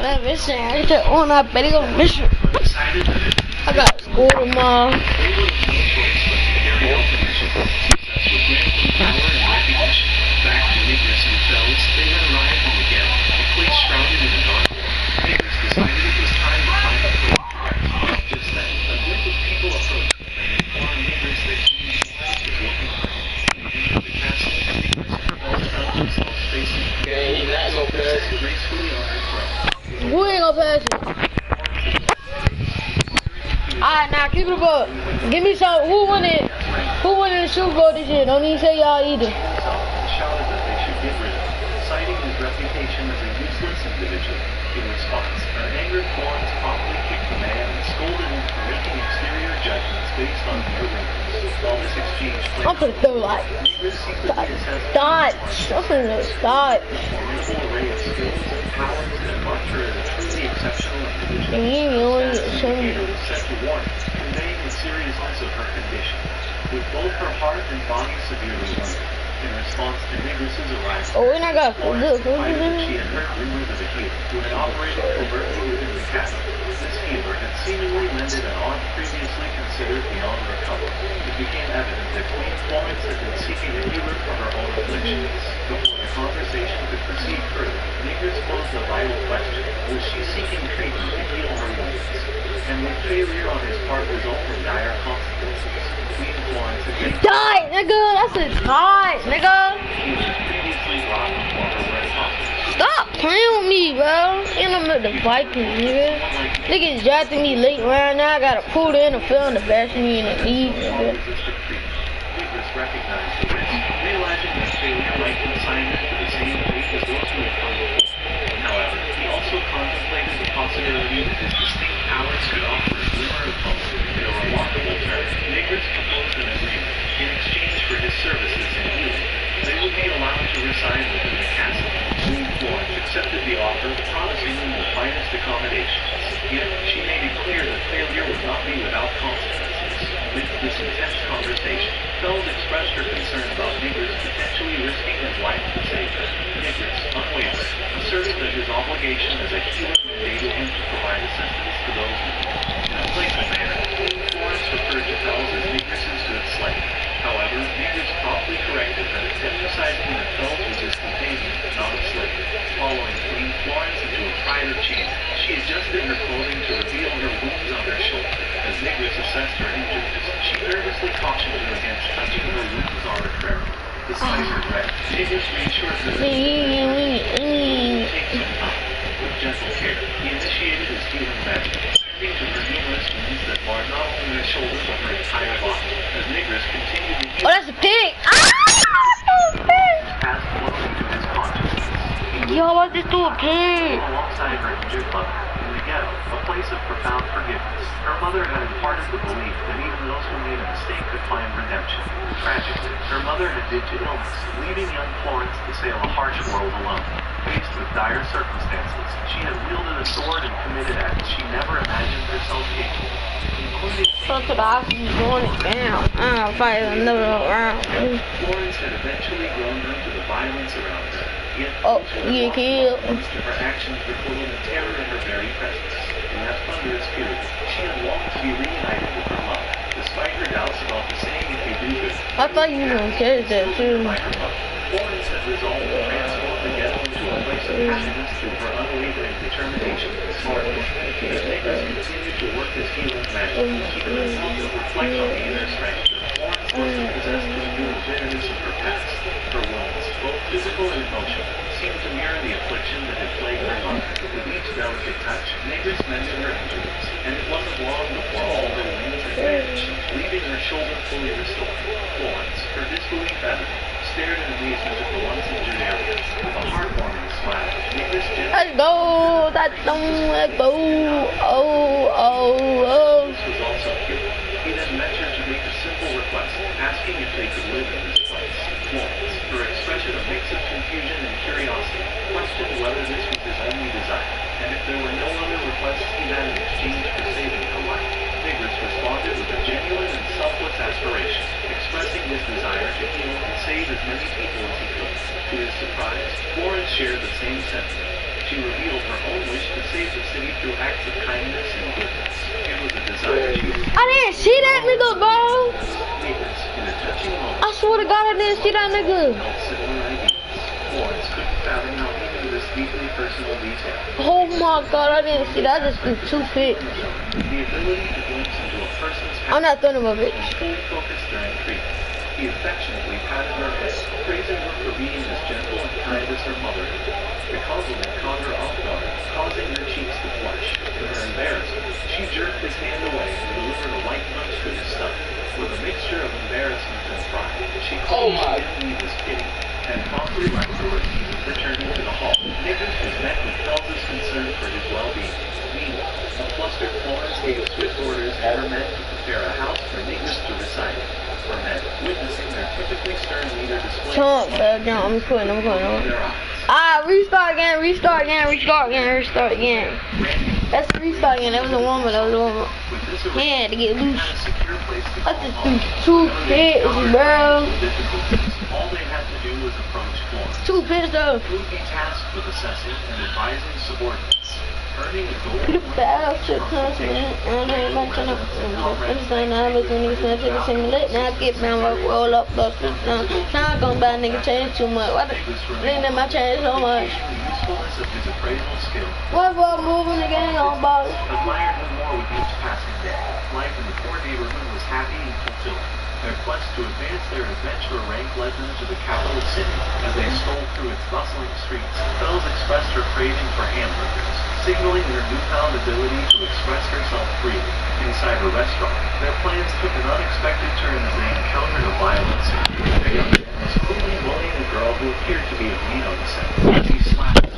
That mission, I get on that video mission. I got school tomorrow. Who ain't gonna pass it? Alright, now keep it up. Give me some. Who won it? Who won the Super Bowl this year? Don't even say y'all either. Shouted that they should get rid of him, citing his reputation as a useless individual. In response, an angered Florence promptly kicked the man and scolded him for making exterior judgments based on mere wrinkles. While this exchange played I'm gonna throw like dots. I'm gonna dots. array of skills and talents that marked her as a truly exceptional individual. And you know what? Indicator was set to warn, conveying the seriousness of her condition. With both her heart and body severely wounded, in response to Negris's arrival, Oh, and I got Florence confided that she had heard rumors of a healer who had operated covertly within the castle. This healer had seemingly mended an arm previously considered beyond recovery. It became evident that Queen Florence had been seeking a healer for her own afflictions. Before the conversation could proceed further, Negris posed a vital question. Was she seeking treatment to heal her wounds? And would failure on his part result in dire consequences? Queen Florence had been die, nigga. That's a tie, nigga. previously robbed before her red hospital. Stop playing with me, bro. And I'm at the Vikings, nigga. Niggas drafted me late round. Now I gotta pull the NFL in the best me in the league, nigga. Negris recognized the risk, realizing that failure might consign him to the same fate as those who had come before. However, he also contemplated the possibility that his distinct powers could offer a glimmer of hope. In a remarkable turn, Negris proposed an agreement in exchange for his services in healing. They would be allowed to reside within the castle. Queen Florence accepted the offer, promising them the finest accommodations. Yet, she made it clear that failure would not be without consequences. Amidst this intense conversation, Fells expressed her concern about Negris potentially risking his life to save her. Negris, unwavering, asserted that his obligation as a healer mandated him to provide assistance to those in need. In a playful manner, Queen Florence referred to Fells as Negris's good slave. However, Negris promptly corrected her, emphasizing that Fells was his companion, not a slave. Following Queen Florence into a private chamber, she adjusted her clothing to reveal her wounds on her shoulder. As Negris assessed her injuries, she nervously cautioned her against touching her wounds arbitrarily. Despite her threat, Negris reassured her that it would take some time. With gentle care, he initiated his healing measures, tending to her numerous wounds that marred not only her shoulder but her entire body. As Negris continued to heal, Oh, that's a pig. passed close into his consciousness. Yo, what's this to a pig? Alongside her injured mother, in the ghetto, a place of profound forgiveness, her mother had imparted the belief that even those who made a mistake could find redemption. Tragically, her mother had died to illness, leaving young Florence to sail a harsh world alone. Faced with dire circumstances, she had wielded a sword and committed acts she never imagined herself capable, including Fuck it, I was going down. I'll fight another round. Florence had eventually grown up to the violence around her. Yet, Oh, you get killed. her actions were full of the terror in her very presence. In that thunderous period, she had longed to be reunited with her mother, despite her doubts about the saying if you do good. I thought you were gonna catch that too. By her mother, Florence had resolved to transform the ghetto into a place of happiness through her unwavering determination and smart work. As Negris continued to work his healing magic, he could not but reflect on the inner strength that Florence must have possessed to endure the bitterness of her past. Her wounds, both physical and emotional, seemed to mirror the affliction that had plagued her mother. With each delicate touch, Negris mended her injuries, and it wasn't long before all her wounds had vanished, leaving her shoulder fully restored. Florence, her disbelief evident, stared in amazement at the once injured area. With a heartwarming smile, Negris gently Let's go. That's let's go. Oh. was also cured. He then ventured to make a simple request, asking if they could live in this place. Florence, her expression a mix of confusion and curiosity, questioned whether this was his only desire, and if there were no other requests he had in exchange for saving her life. Negris responded with a genuine and selfless aspiration, expressing his desire to heal and save as many people as he could. To his surprise, Florence shared the same sentiment. She revealed her own wish to save the city through acts of kindness and goodness. It was a desire she was I didn't see that nigga, bro. neighbors in a touching moment. I swear to God, I didn't see that nigga. Held similar ideas. Florence couldn't fathom how even this deeply personal detail. Oh my God, I didn't see that. I just threw 2 fit. The ability to glimpse into a person's I'm not throwing him a bitch. fully focused during treatment. He affectionately patted her head, praising her for being as gentle and kind as her mother had been. The compliment caught her off guard, causing her cheeks to flush. To her embarrassment, she jerked his hand away and delivered a light punch to his stomach. With a mixture of embarrassment and pride, she claimed she was kidding and promptly left the room, returning to the hall. Nicholas was met with Phelps' concern for his well-being. Meanwhile, a flustered Florence gave swift orders to her men to prepare a house for Nicholas to reside in. For men, witnessing their typically stern leader display Chunk, I'm quitting. their eyes. Restart again. That's a restart again. That was a woman. With this He had to get loose. a secure place to I call just home. threw 2 hits, bro. Difficulties. All they had to do was approach Florence. 2 hits though. Who would be tasked with assessing and advising subordinates, earning a gold The bastard constant. I ain't like to know. Understand now, but when you say to the same lit, now I get my work roll up, bust it down. Now I'm gonna buy a nigga change too much. Why the ain't let my change so much? the usefulness of his appraisal skill. What about moving the game on, boss? Admired him more with each passing day. Life in the poor neighborhood was happy and fulfilling. Their quest to advance their adventure rank led them to the capital city. As they strolled through its bustling streets, Bells expressed her craving for hamburgers, signaling her newfound ability to express herself freely. Inside a restaurant, their plans took an unexpected turn as they encountered a violent scene. A young man was cruelly bullying a girl who appeared to be of Nino descent. As he slapped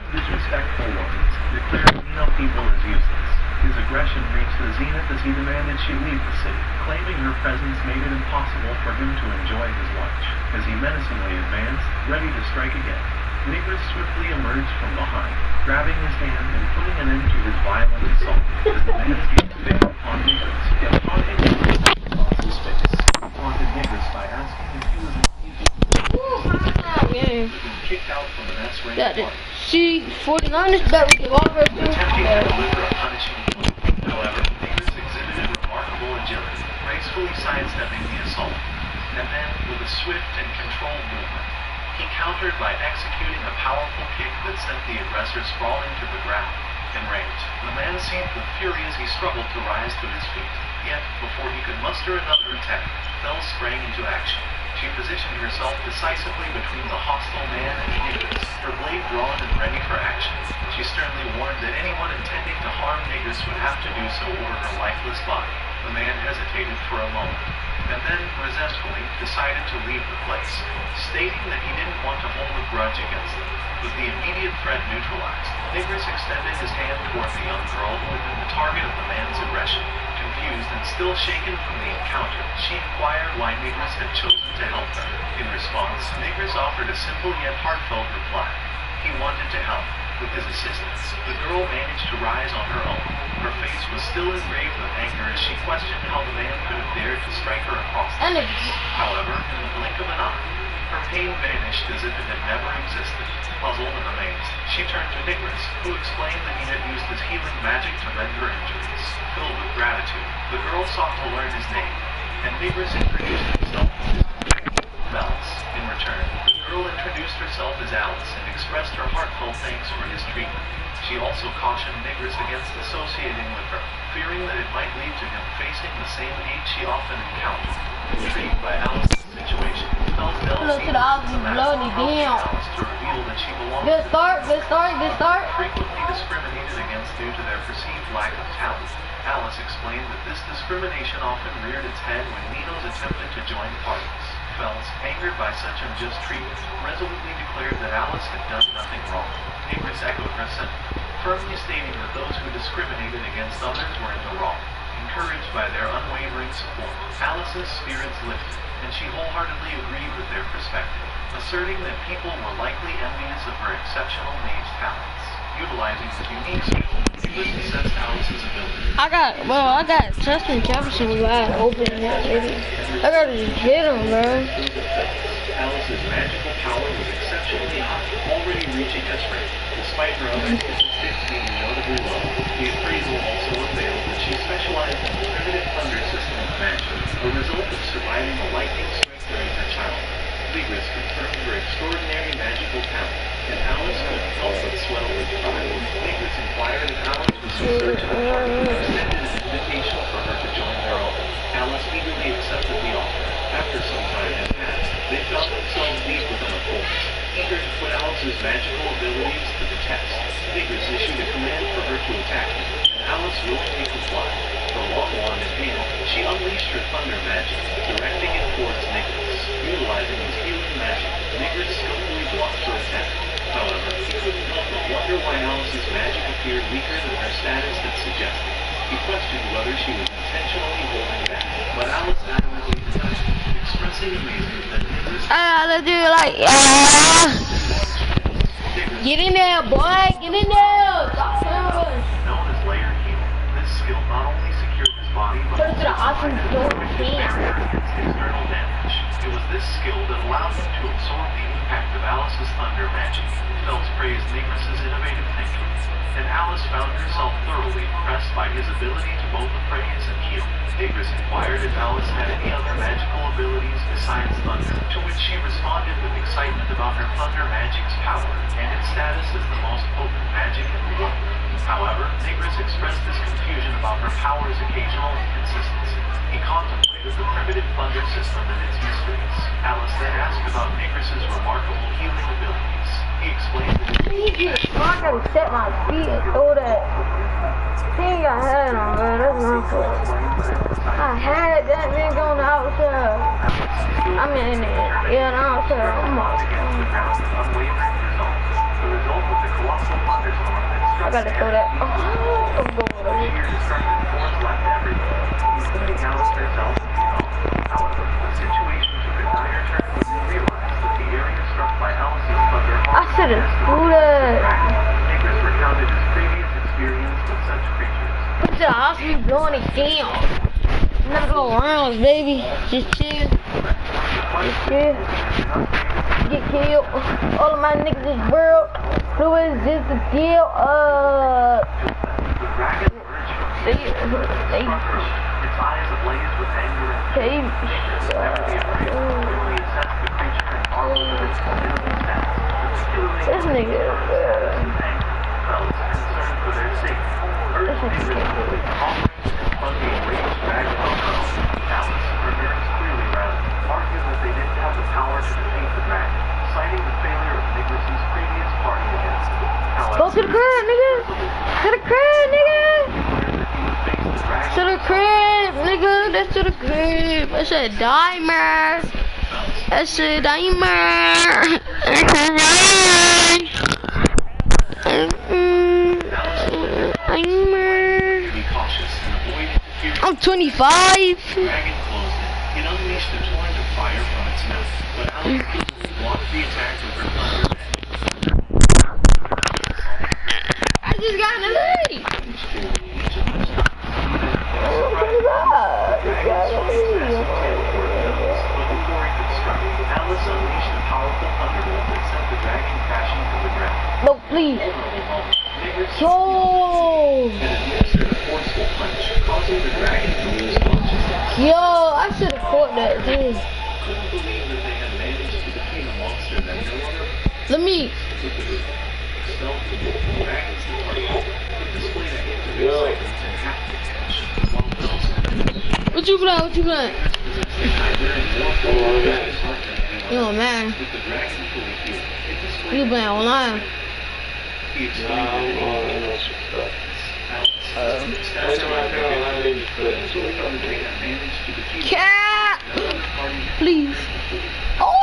disrespectful woman, declaring Nino people as useless. His aggression reached the zenith as he demanded she leave the city, claiming her presence made it impossible for him to enjoy his lunch. As he menacingly advanced, ready to strike again, Nicholas swiftly emerged from behind, grabbing his hand and putting an end to his violent assault. As the man seemed to fail upon Nicholas, he taunted his face, taunted Nicholas by asking if he was kicked out from an S-rank Got it. party. C49 is better. We can go first. Attempting to deliver a punishing blow. However, Nicholas exhibited remarkable agility, gracefully sidestepping the assault. And then, with a swift and controlled movement, he countered by executing a powerful kick that sent the aggressor sprawling to the ground. Enraged, the man seemed with fury as he struggled to rise to his feet. Yet, before he could muster another attack, Belle sprang into action. She positioned herself decisively between the hostile man and Nicholas, her blade drawn and ready for action. She sternly warned that anyone intending to harm Nicholas would have to do so over her lifeless body. The man hesitated for a moment, and then, resentfully, decided to leave the place, stating that he didn't want to hold a grudge against them. With the immediate threat neutralized, Nicholas extended his hand toward the young girl who had been the target of the man's aggression. Confused and still shaken from the encounter, she inquired why Nicholas had chosen to help her. In response, Nicholas offered a simple yet heartfelt reply. He wanted to help. With his assistance, the girl managed to rise on her own. Her face was still engraved with anger as she questioned how the man could have dared to strike her across the face. However, in the blink of an eye, her pain vanished as if it had never existed. Puzzled and amazed, she turned to Nicholas, who explained that he had used his healing magic to mend her injuries. Filled with gratitude, the girl sought to learn his name, and Nicholas introduced himself as Bells. In return, the girl introduced herself as Alice and expressed her heartfelt thanks for his treatment. She also cautioned Nicholas against associating with her, fearing that it might lead to him facing the same fate she often encountered. Intrigued by Alice's situation, Bells Look to the opposite bloody damn. Alice to reveal that she belonged Good start. frequently discriminated against due to their perceived lack of talent. Alice explained that this discrimination often reared its head when Ninos attempted to join parties. Phelps, angered by such unjust treatment, resolutely declared that Alice had done nothing wrong. Nicholas echoed her sentiment, firmly stating that those who discriminated against others were in the wrong. Encouraged by their unwavering support, Alice's spirits lifted, and she wholeheartedly agreed with their perspective, asserting that people were likely envious of her exceptional mage talents. Utilizing his unique skill, Inglis assessed Alice's ability. I got Justin Jefferson wide open in that video. I gotta just hit him, bro. Alice's magical power was exceptionally high, already reaching S rank. Despite her other statistics being notably low, the appraisal also revealed that she specialized in the primitive thunder system of magic, a result of surviving a lightning strike during her childhood. Ligris confirmed her extraordinary magical talent, and Alice couldn't help but swell with pride. Ligris inquired if Alice was in search of a partner and extended an invitation for her to join their own. Alice eagerly accepted the offer. After some time had passed, they found themselves deep within a forest, eager to put Alice's magical abilities to the test. Ligris issued a command for her to attack him, and Alice willingly complied. Her long wand in hand, she unleashed her thunder magic, directing it towards Nicholas. Utilizing his healing magic, Nicholas skillfully blocked her attack. However, he couldn't help but wonder why Alice's magic appeared weaker than her status had suggested. He questioned whether she was intentionally holding back, but Alice adamantly denied, expressing amazement that Nicholas... Let's do it like, get in there, boy, get in there. Known as layered healing, this skill not only secured his body, but Turn to the awesome door against external damage. It was this skill that allowed him to absorb the impact of Alice's thunder magic. Phelps praised Nigris's innovative thinking, and Alice found herself thoroughly impressed by his ability to both appraise and heal. Nigris inquired if Alice had any other magical abilities besides thunder, to which she responded with excitement about her thunder magic's power and its status as the most potent magic in the world. However, Nigris expressed his confusion about her power's occasional inconsistency. He contemplated the primitive thunder system and its mysteries. Alice then asked about Nigris's remarkable healing abilities. He explained that I gotta set my feet and throw that. He ain't got head on, man. That's my fault. I had that nigga on the outside. I mean, yeah, the outside. Oh my God. I gotta throw that. Oh, go with it. I should have threw that. Put to the house, we blowing it down. Never go around, baby. Just chill. Just chill. Get killed. All of my niggas is world. Blue is just a deal. This nigga. Go to the crib, nigga. To the crib, nigga. To the crib, nigga. That's to the crib. That's a dimer. That's a dimer. I'm 25. I just got in the lead. No, please. Yo, I should have caught that, dude. Let me. What you playing? What you playing? Yo, man. You playing online? Cat! Please. Oh!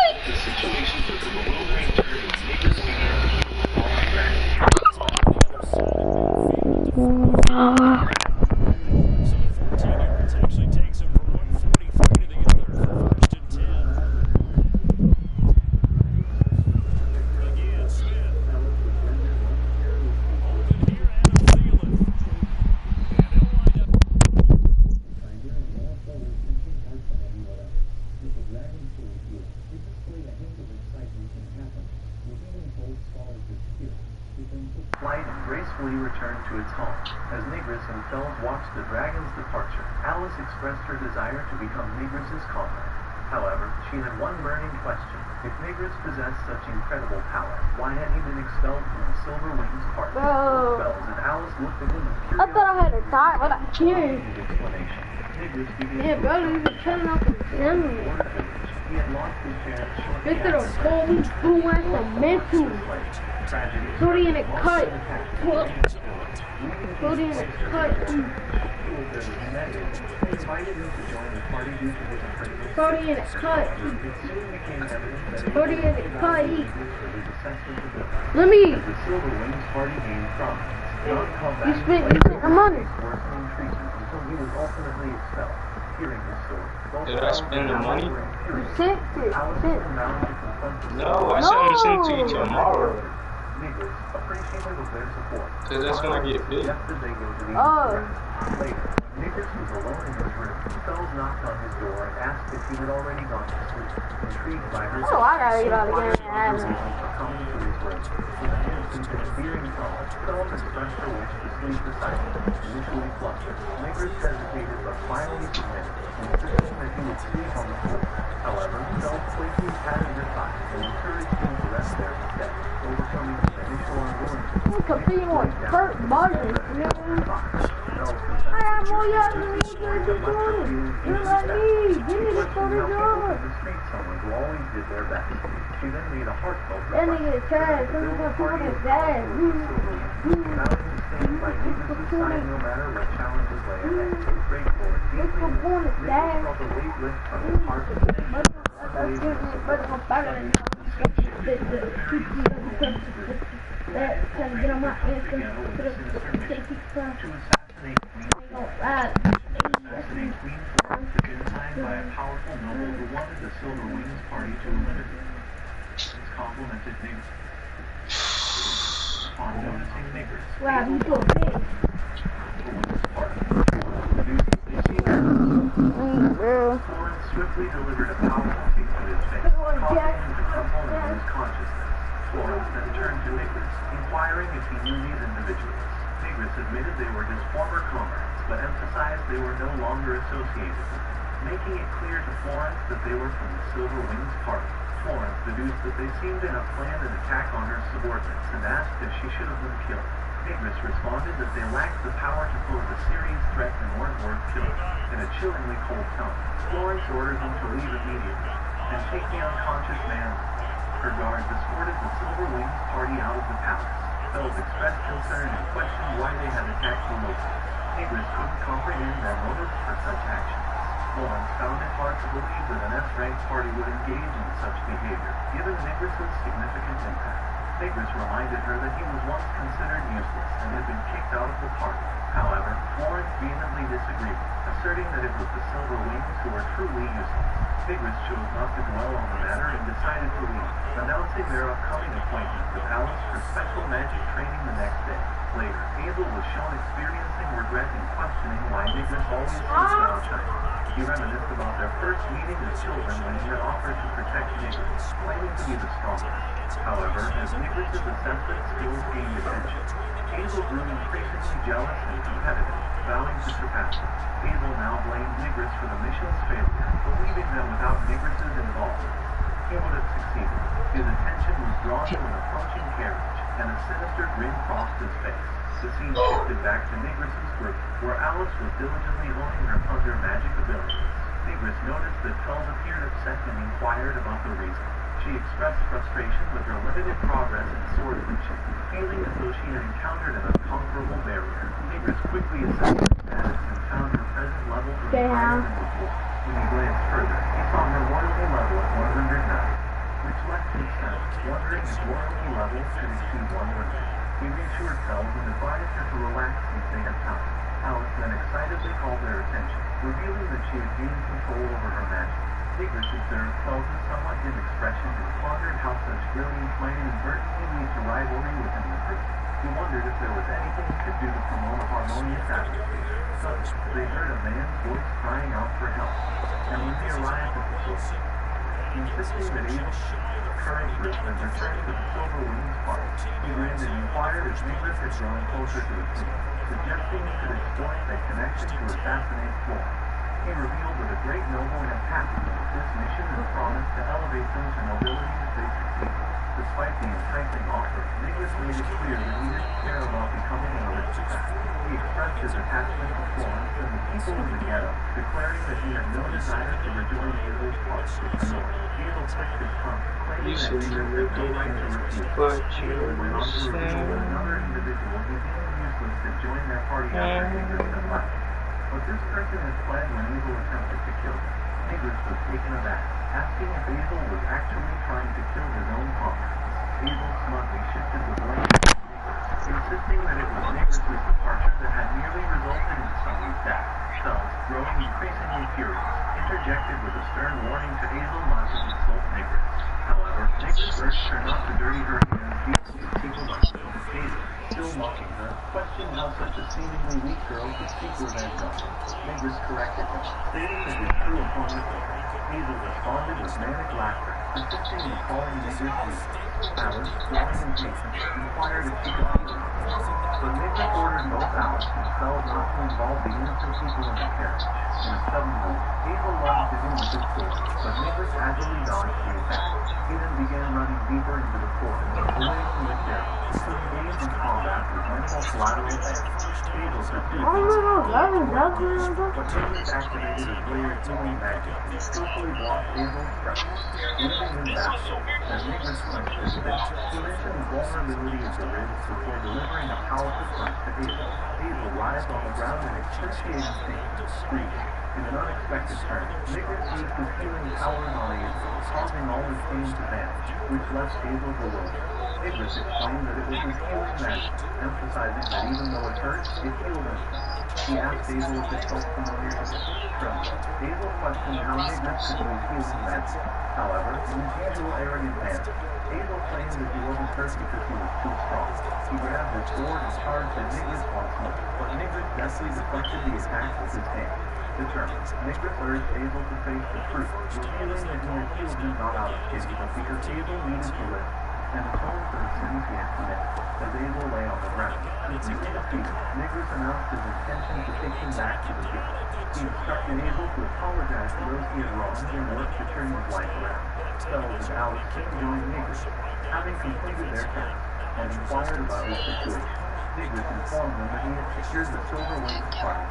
flight gracefully returned to its home. As Nigris and Fels watched the dragon's departure, Alice expressed her desire to become Nigris's comrade. However, she had one burning question. If Nigris possessed such incredible power, why had he been expelled from the Silver Wings party? Bro. Fels and Alice looked at him with I thought I had to die, but I can't. explanation. Nigris began Yeah, bro, you been turning off the camera. He had lost his parents shortly This little Kobe boo ass a mental. Cody in a cut. Cody in a cut. Cody in a cut. Cody in a cut. Let me. You spent the money. Did I spend the money? You sent it. No, I said I'm gonna send it to you tomorrow. Cause that's when I get paid. Oh. Nigris was alone in his room. Fels knocked on his door and asked if he had already gone to sleep. Intrigued by her Oh, I gotta eat all the game I have. for coming to his room. With an instant and fearing tone, Fels expressed her wish to sleep beside him. Initially flustered, Nigris hesitated but finally submitted, insisting that he would sleep on the floor. However, Fels quickly patted her thigh and encouraged him to rest there instead, overcoming his initial unwillingness. You could be more Kurt Buzzard, man. I have more yet than you guys are doing. You're like me. Give me the $40. Someone who always did their best. She then made a heartfelt That nigga is trash. Some people put his dad. by Nigris' side no matter what challenges lay ahead. Grateful and deeply moved, Nigris felt a weight lift from his heart to the by a powerful noble who wanted the Silver Wings party to eliminate. This complimented Nigris. Upon noticing Nigris, Wow, you so big. Florence swiftly delivered a powerful kick to his face, causing him to crumple and lose consciousness. Florence then turned to Nigris, inquiring if he knew these individuals. Nigris admitted they were his former comrades, but emphasized they were no longer associated with him, making it clear to Florence that they were from the Silver Wings party. Florence deduced that they seemed to have planned an attack on her subordinates and asked if she should have been killed. Nigris responded that they lacked the power to pose a serious threat and weren't worth killing. In a chillingly cold tone, Florence ordered them to leave immediately and take the unconscious man. Her guards escorted the Silver Wings party out of the palace. Fels expressed concern and questioned why they had attacked the locals. Nigris couldn't comprehend their motives for such actions. Florence found it hard to believe that an S-ranked party would engage in such behavior, given Nigris' significant impact. Nigris reminded her that he was once considered useless and had been kicked out of the party. However, Florence vehemently disagreed, asserting that it was the Silver Wings who were truly useless. Nigris chose not to dwell on the matter and decided to leave, announcing their upcoming appointment with Alice for special magic training the next day. Later, Abel was shown experiencing regret and questioning why Nigris always seemed to outshine. He reminisced about their first meeting as children when he had offered to protect Nigris, claiming to be the strongest. However, as Nigris' assessment skills gained attention, Abel grew increasingly jealous and competitive, vowing to surpass him. Abel now blamed Nigris for the mission's failure, believing that without Nigris' involvement, he would have succeeded. His attention was drawn to an approaching carriage, and a sinister grin crossed his face. The scene shifted back to Nigris' group, where Alice was diligently honing her thunder magic abilities. Nigris noticed that Fels appeared upset and inquired about the reason. She expressed frustration with her limited progress in swordsmanship, feeling as though she had encountered an unconquerable barrier. Nigris quickly assessed her status and found her present level to be higher than before. When he glanced further, he saw her royalty level at 109, which left him stunned, wondering if royalty levels could exceed 100. He reassured Fels and advised her to relax since they had time. Alice then excitedly called their attention, revealing that she had gained control over her magic. Nigris observed Fels' somewhat dim expression and pondered how such brilliance might inadvertently lead to rivalry within the group. He wondered if there was anything he could do to promote a harmonious atmosphere. Suddenly, they heard a man's voice crying out for help, and when they arrived at the source, insisting that Abel's current group had returned to the Silver Wings party. He ran and inquired as Nicholas had drawn closer to the scene, suggesting he could exploit the connection to assassinate Floyd. He revealed that a great noble had passed this mission and promised to elevate them to nobility if they succeed. Despite the enticing offer, Nicholas made it clear that he didn't care about becoming an aristocrat. He expressed his attachment to Florence and the people of the ghetto, declaring that he had no desire to rejoin Abel's party with the North. Abel clicked his tongue, claiming that Nicholas had no right to refuse. Abel went on to reveal that another individual he deemed useless had joined their party after Nicholas had left. But this person had fled when Abel attempted to kill him. Nicholas was taken aback, asking if Abel was actually trying to kill his own comrade. Abel smugly shifted the blame to Nicholas, insisting that it was Nicholas's departure that had nearly resulted in Sully's death. Sells, growing increasingly furious, interjected with a stern warning to Abel not to insult Nicholas. However, Nicholas urged her not to dirty her hands deeply with people like Abel, still mocking her, questioned how such a seemingly weak girl could seek revenge on him. Nicholas corrected him, stating that his true opponent was Abel responded with manic laughter, persisting in calling Nicholas weak. Alice, growing impatient, inquired if she could beat him. But Nicholas ordered both Alice and Sells not to involve the innocent people in the affair. In a sudden move, Abel lunged at him with his sword, but Nicholas agilely dodged the attack. He then began running deeper into the forest, away from the sheriff, who engaged in combat with minimal collateral damage. Abel pursued but Nicholas activated his layered healing magic and skillfully blocked Abel's strike, leaving him baffled. As Nicholas clenched his fist, he mentioned the vulnerability of the ribs before delivering a powerful punch to Abel. Abel writhed on the ground in excruciating pain, screaming. In an unexpected turn, Nicholas used his healing powers on Abel, causing all his pain to vanish, which left Abel bewildered. Nicholas explained that it was his healing magic, emphasizing that even though it hurt, it healed him. He asked Abel if it felt familiar to him. Abel questioned how Nicholas could use healing magic. However, in his usual arrogant manner, Abel claimed that he wasn't hurt because he was too strong. He grabbed his sword and charged at Nicholas once more, but Nicholas deftly deflected the attack with his hand. Determined, Nicholas urged Abel to face the truth, revealing that he had healed him not out of pity, but because Abel needed to live and atone for the sins he had committed. As Abel lay on the ground, completely defeated, Nicholas announced his intention to take him back to the guild. He instructed Abel to apologize to those he had wronged and work to turn his life around. Sells and Alice soon joined Nicholas, having completed their task, and inquired about his situation. Nicholas informed them that he had secured the Silver Wings party,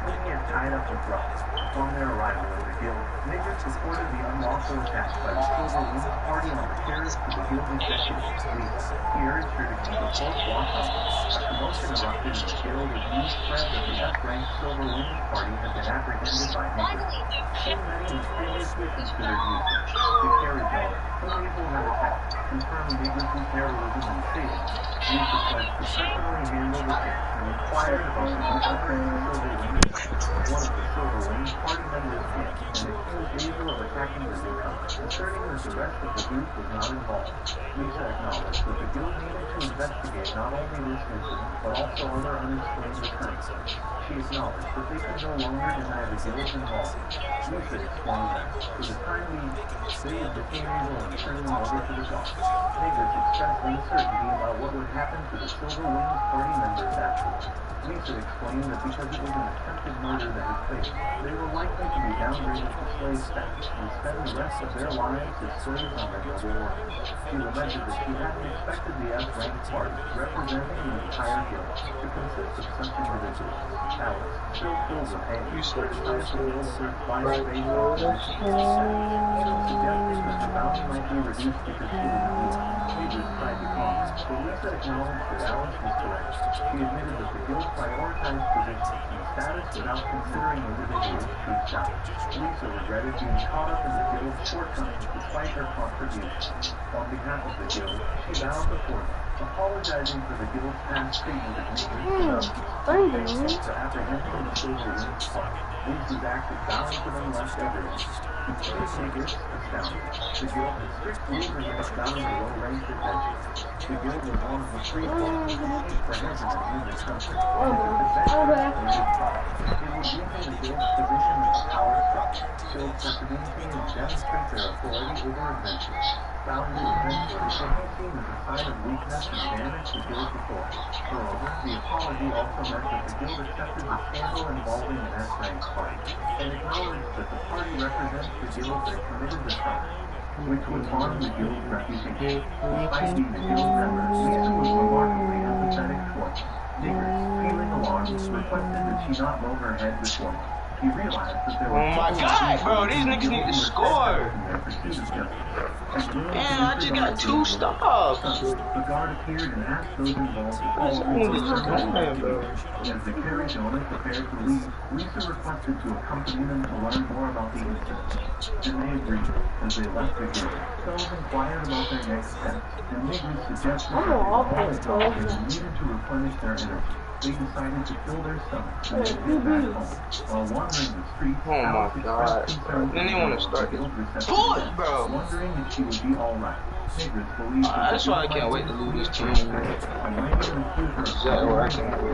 whom he had tied up with ropes. Upon their arrival at the guild, Nicholas reported the unlawful attack by the Silver Wings party on the terrace to the guild executive, Lisa. He urged her to keep a close watch on them. A commotion erupted in the guild as news spread that the F-ranked Silver Wings party had been apprehended by Nicholas, whom many had previously considered useless. The carriage owner, whom Abel had attacked, confirmed Nicholas's heroism and saving. Lisa pledged to personally handle the case and inquired about the F-ranked Silver Wings. One of the Silver Wings party members came and accused Abel of attacking the newcomer, asserting that the rest of the group was not involved. Lisa acknowledged that the guild needed to investigate not only this incident, but also other unexplained occurrences. She acknowledged that they could no longer deny the guild's involvement. Lisa explained that, for the time being, they had detained Abel and turned him over to the guards. Nicholas expressed uncertainty about what would happen to the Silver Wings party members afterwards. Lisa explained that because it was an attempted murder that had failed, they were likely to be downgraded to slave status and spend the rest of their lives as slaves on their noble orders. She lamented that she hadn't expected the F-ranked party, representing the entire guild, to consist of such individuals. Alice, still filled with anger, criticized the guild for its bias based on position and status, suggesting that the bounty might be reduced because she was a female. Nicholas tried to calm her, but Lisa acknowledged that Alice was correct. She admitted that the guild prioritized position and status without considering individuals' true status. Lisa regretted being caught up in the guild's shortcomings despite her contributions. On behalf of the guild, she bowed before them, apologizing for the guild's past treatment of Nicholas and thanked him for apprehending the Silver Wings party. Lisa's act of bowing to them left evidence Negress astounded. The guild had strict rules and bound below ranked detention. The guild was one of the 3 forces for hazard in the country. It would weaken the guild's position as a power structure, build precedenti, and demonstrate their authority over adventure. Found the adventure can be seen as a sign of weakness and damage the guild before. Moreover, the apology also meant that the guild accepted the scandal involving an S-rank party, and acknowledged that the party represents the guild that committed the crime, which would harm the guild's reputation. Despite being a guild member, Lisa was remarkably empathetic towards Negress, feeling alarmed, requested that she not lower her head before him. He realized that there were my God, bro, these niggas need to score. Man, I just got 2 stops. The guard appeared and asked those involved to follow the As the carriage owner prepared to leave, Lisa requested to accompany them to learn more about the incident. And they agreed. As they left the guild, Fellows inquired about their next steps, and Negress suggested that they needed to replenish their energy. They decided to fill their stomachs and head back home. While wandering the streets, Oh my God. Then they want to start this bullet, bro. Wondering if she would be alright. Negress believed That's why I can't wait to lose this team. Exactly why I can't wait.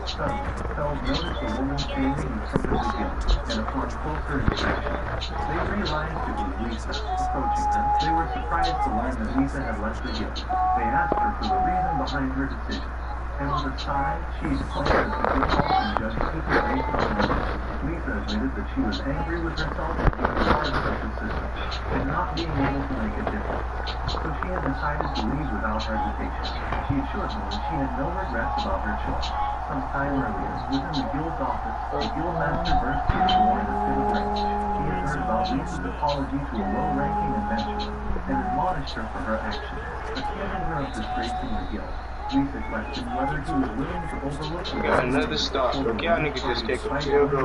Suddenly, Fells noticed a woman standing in front of the guild, and upon closer inspection, they realized it was Lisa. Approaching her, they were surprised to learn that Lisa had left the guild. They asked her for the reason behind her decision. And with a sigh, she explained that the guild often judged people based on numbers. Lisa admitted that she was angry with herself for being part of such a system, and not being able to make a difference. So she had decided to leave without hesitation. She assured me that she had no regrets about her choice. Some time earlier, within the guild's office, the guild master burst into one of the range. He had heard about Lisa's apology to a low-ranking adventurer, and admonished her for her actions, accusing her of disgracing the guild. Lisa questioned whether he was willing to overlook the Got another stop. Look, y'all niggas just kick a field goal.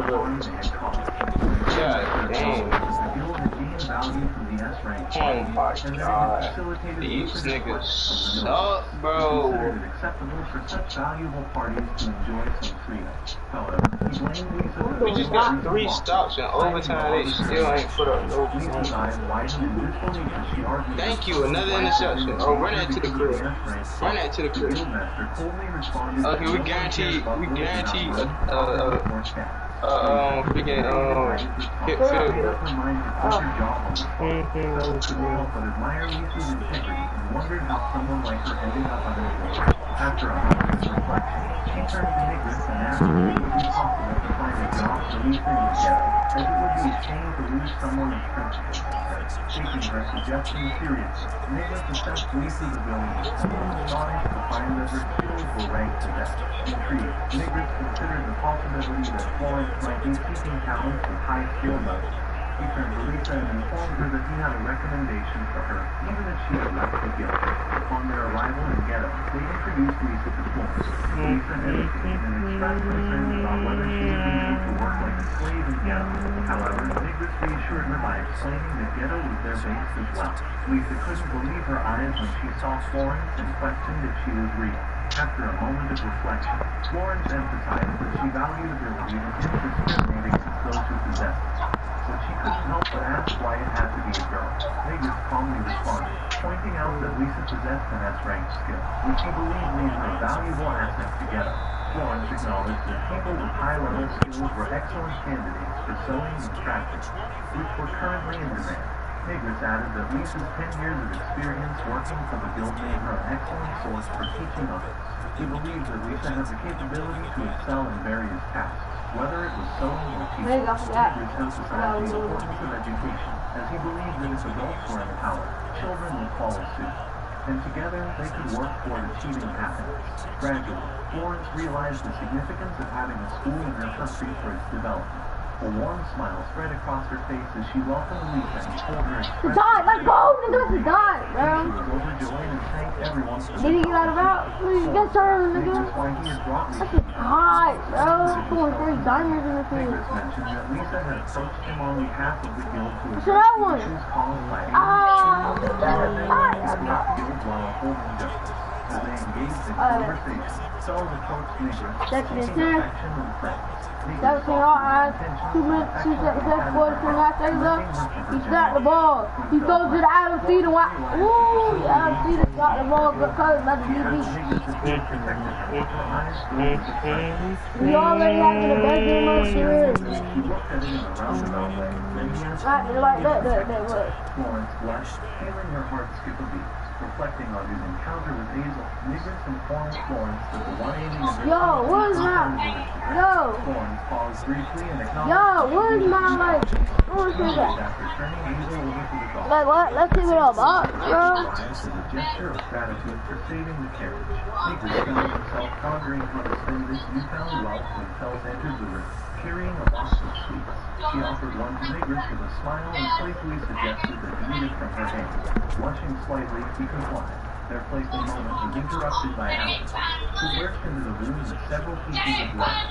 God damn. Oh my God. These niggas suck, bro. Considered it acceptable for such valuable parties to enjoy some freedom. However, he blamed Lisa for We just got 3 stops in overtime. They still ain't put up no Lisa's eyes widened in disbelief as she argued. Thank you, another interception. Oh, run that to the crib. Run that to the crib. Okay, we guarantee freaking hit field goal. Fellows could not help but admire Lisa's integrity and wondered how someone like her ended up unemployed. After a moment's reflection, she turned to Negress and asked if it would be possible to find a job for Lisa in the ghetto, as it would be a shame to lose someone of principle. Taking her suggestion seriously, Negress assessed Lisa's ability and was astonished to find that her skills were ranked the best. Intrigued, Negress considered the possibility that Florence might be seeking talents with high skill levels. He turned to Lisa and informed her that he had a recommendation for her, even if she had left the guild. Upon their arrival in the ghetto, they introduced Lisa to Florence. Lisa hesitated and expressed concerns about whether she would be able to work like a slave in the ghetto. However, Negress reassured her by explaining that ghetto was their base as well. Lisa couldn't believe her eyes when she saw Florence and questioned if she was real. After a moment of reflection, Florence emphasized that she valued ability and indiscriminating against those who possessed it. But she couldn't help but ask why it had to be a girl. Negress calmly responded, pointing out that Lisa possessed an S-rank skill, which he believed made her a valuable asset to Ghetto. Florence acknowledged that people with high-level skills were excellent candidates for sewing and crafting, which were currently in demand. Negress added that Lisa's 10 years of experience working for the guild made her an excellent source for teaching others. He believes that Lisa has the capability to excel in various tasks, whether it was sewing or teaching. Negress emphasized the importance of education, as he believed that if adults were empowered, children would follow suit. And together, they could work toward achieving happiness. Gradually, Florence realized the significance of having a school in her country for its development. A warm smile spread across her face as she welcomed Lisa and told her expressly Let's go! Nigga, die, bro! she was overjoyed and thanked everyone for Did he get out of out? Please get started, nigga. Negress why he had brought Lisa. That's hot, bro. Come on, there's diamonds in the thing. Negress mentioned that Lisa had approached him on behalf of the guild to So that one. issues caused by Ah, guild while upholding justice. As they engaged in conversation, Fells approached Negress, seeking affection and praise. That was in our eyes. 2 minutes, 2 seconds left, 42.5 seconds left. He snapped the ball. He throws it to Adam Cedar. Woo! Adam Cedar got the ball, but cause about to be beat. We already have the best game of the career. Like that was. Florence blushed, feeling her heart skip a beat. Reflecting on his encounter with Hazel, Negress informed Florence that the one aiming at Yo, where's my... Yo! Florence paused briefly and acknowledged... Yo, where's my, like... I want to see that. After turning Hazel over to the golf. Like what? Let's see what I'm up, bro. As a gesture of gratitude for saving the carriage, Negress found himself pondering how to spend this newfound wealth when Fells entered the room, carrying a box of sweets. She offered one to Negress with a smile and playfully suggested that he eat it from her hand. Blushing slightly, he complied. Their playful moment was interrupted by Alice, who burst into the room with several pieces of bread.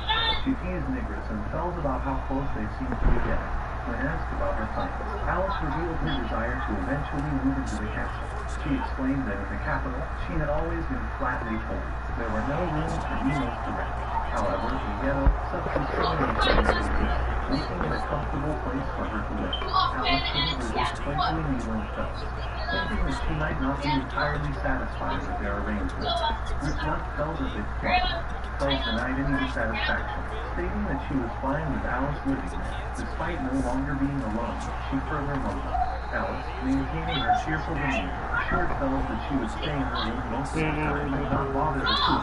She teased Negress and Fells about how close they seemed to be getting. When asked about her plans, Alice revealed her desire to eventually move into the castle. She explained that in the capital, she had always been flatly told there were no rooms for females to rent. However, in ghetto, such discrimination existed, making it a comfortable place for her to live. Alice couldn't resist playfully needling Fells, thinking that she might not be entirely satisfied with their arrangement, which left Fells a bit troubled. Fells denied any dissatisfaction, stating that she was fine with Alice living there, despite no longer being alone. She further mumbled. Alice, maintaining her cheerful demeanor, assured Fells that she would stay in her room most of the time and not bother the two.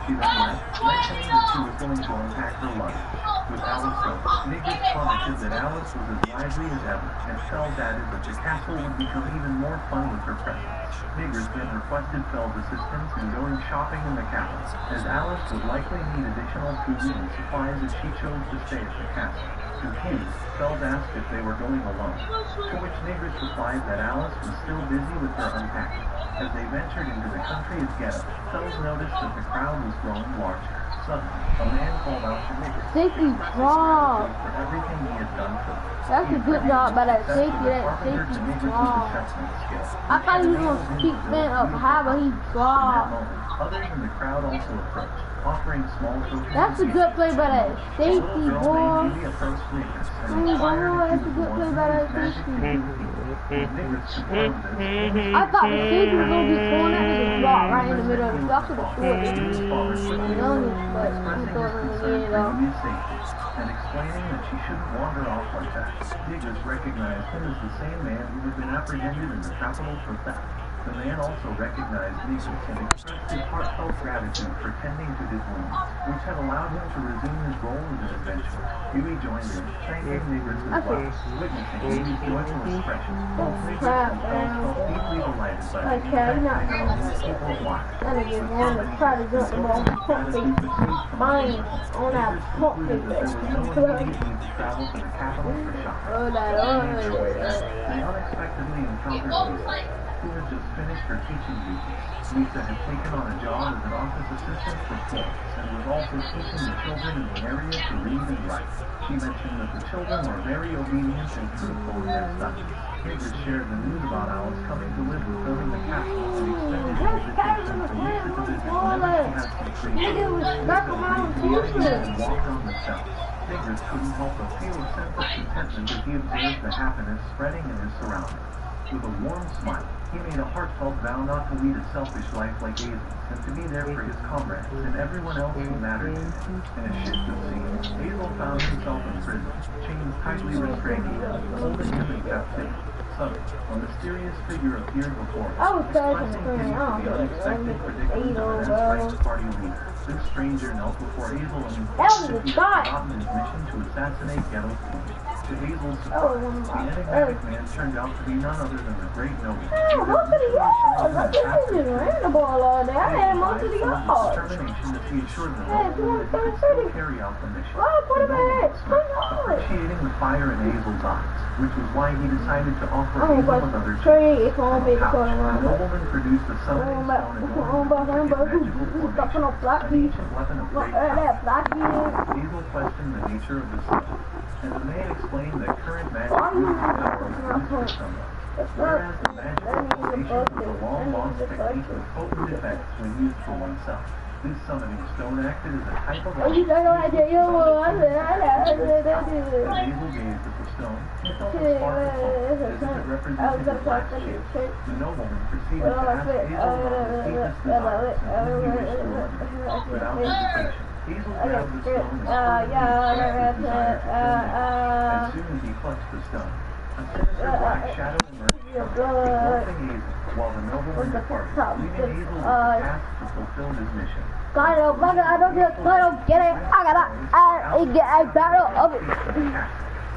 She then left, mentioning that she was going to unpack her luggage. With Alice gone, Negress commented that Alice was as lively as ever, and Fells added that the castle would become even more fun with her presence. Negress then requested Fells' assistance in going shopping in the capital, as Alice would likely need additional food and supplies if she chose to stay at the castle. Confused, Fells asked if they were going alone, to which Negress replied that Alice was still busy with her unpacking. As they ventured into the country of Ghetto, Fells noticed that the crowd was growing larger. Suddenly, a man called out to Negress. Safety job. For everything he had done for them. That's a good job by that safety job. I thought he was going to keep spinning up high, but he dropped. Others in the crowd also approached, offering small tokens. That's a good play by that safety, boy. That's a good play by that safety. I thought the safety was going to be throwing that nigga drop right in the middle of the block of the court. But he threw it in the end, though. And explaining that she shouldn't wander off like that. Negress recognized him as the same man who had been apprehended in the capital for theft. The man also recognized Negress and expressed his heartfelt gratitude for tending to his wounds, which had allowed him to resume his role as an adventurer. Huey joined in, thanking Negress as well, witnessing Huey's joyful expression. Both Negress and Fells felt deeply delighted by the impact they had on the people's lives. That nigga wanted to try to jump the ball. Mine on that pump face. There was no immediate need to travel to the capital for shopping. Oh, that They unexpectedly encountered Lisa, who had just finished her teaching duties. Lisa had taken on a job as an office assistant for Florence and was also teaching the children in the area to read and write. She mentioned that the children were very obedient and truthful in their studies. Negress shared the news about Alice coming to live with them in the castle and extended an invitation for Lisa to visit whenever she had some free time. Lisa agreed to the idea and walked on the steps. Negress couldn't help but feel a sense of contentment as he observed the happiness spreading in his surroundings. With a warm smile, he made a heartfelt vow not to lead a selfish life like Hazel's, and to be there for his comrades and everyone else who mattered to him. In a shift of scene, Hazel found himself in prison, chains tightly restraining him, holding him in captivity. Suddenly, a mysterious figure appeared before him, expressing pity for the unexpected predicament of an anti-right party leader. This stranger knelt before Hazel and insisted he had forgotten his mission to assassinate Ghetto's queen. To Hazel's surprise, the enigmatic man turned out to be none other than the great noble. Most of the yards. I just ran the ball all day. I had most of the yards. Determination that he assured them that he could still carry out the mission. Appreciating the fire in Hazel's eyes, which was why he decided to offer Hazel another chance. The nobleman produced a summoning stone and an magical formation, an ancient weapon of great power. Hazel questioned the nature of the stone, and the man explained that current magic power was used for someone. Whereas the magical formation was a long-lost technique with potent effects when used for oneself. This summoning stone acted as a type of You don't know how to do As Hazel gazed at the stone, he felt a spark of hope, as if it represented his last chance. The nobleman proceeded to ask Hazel about his deepest desires and whom he wished to love. Without hesitation, Hazel grabbed the stone and expressed his desire to kill him. As soon as he clutched the stone, a sinister black shadow emerged from it, engulfing Hazel, while the nobleman departed, leaving Hazel with the task to fulfill his mission. I don't get it. I battle of it.